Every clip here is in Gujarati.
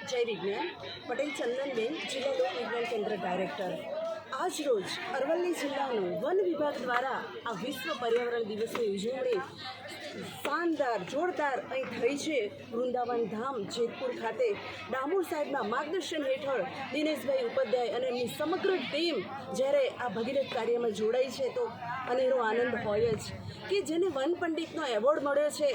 જય વિજ્ઞાન પટેલ ચંદનબેન જિલ્લા લોક વિજ્ઞાન કેન્દ્ર ડાયરેક્ટર। આજ રોજ અરવલ્લી જિલ્લાનું વન વિભાગ દ્વારા આ વિશ્વ પર્યાવરણ દિવસની ઉજવણી શાનદાર જોરદાર અહીં થઈ છે। વૃંદાવન ધામ જેતપુર ખાતે ડામોર સાહેબના માર્ગદર્શન હેઠળ દિનેશભાઈ ઉપાધ્યાય અને એમની સમગ્ર ટીમ જ્યારે આ ભગીરથ કાર્યમાં જોડાઈ છે તો અનેરો આનંદ હોય જ કે જેને વન પંડિતનો એવોર્ડ મળ્યો છે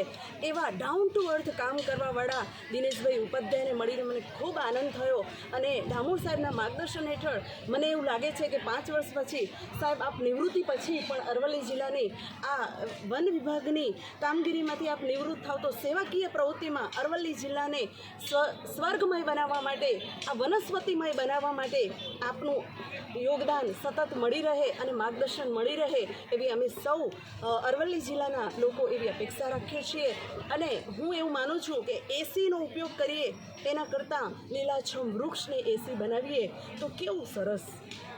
એવા ડાઉન ટુ અર્થ કામ કરવાવાળા દિનેશભાઈ ઉપાધ્યાયને મળીને મને ખૂબ આનંદ થયો। અને ડામોર સાહેબના માર્ગદર્શન હેઠળ મને એવું લાગે છે કે 5 વર્ષ પછી સાહેબ આપ નિવૃત્તિ પછી પણ અરવલ્લી જિલ્લાની આ વન વિભાગની કામગીરીમાંથી આપ નિવૃત્ત થાવ તો સેવાકીય પ્રવૃત્તિમાં અરવલ્લી જિલ્લાને સ્વર્ગમય બનાવવા માટે આ વનસ્પતિમય બનાવવા માટે આપનું યોગદાન સતત મળી રહે અને માર્ગદર્શન મળી રહે એવી અમે સૌ અરવલ્લી જિલ્લાના લોકો એવી અપેક્ષા રાખીએ છીએ। અને હું એવું માનું છું કે એસીનો ઉપયોગ કરીએ તેના કરતાં લીલાછમ વૃક્ષને એસી બનાવીએ તો કેવું સરસ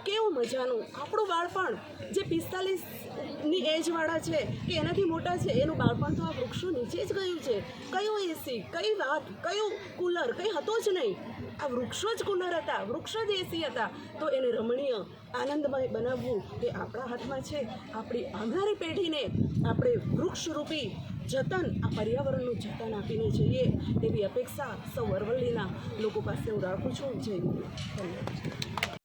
કેવું મજાનું આપણું બાળપણ જે 45ની એજવાળા છે કે એનાથી મોટા છે એનું બાળપણ તો આ વૃક્ષો નીચે જ ગયું છે। કયું એસી કઈ વાત કયું કુલર કંઈ હતો જ નહીં, આ વૃક્ષો જ કુલર હતા, વૃક્ષો જ એસી હતા। તો એને રમણીય આનંદમય બનાવવું એ આપણા હાથમાં છે। આપણી આવનારી પેઢીને આપણે વૃક્ષરૂપી જતન આ પર્યાવરણનું જતન આપીને જઈએ એવી અપેક્ષા સૌ અરવલ્લીના લોકો પાસે હું રાખું છું। જય ધન્યવાદ।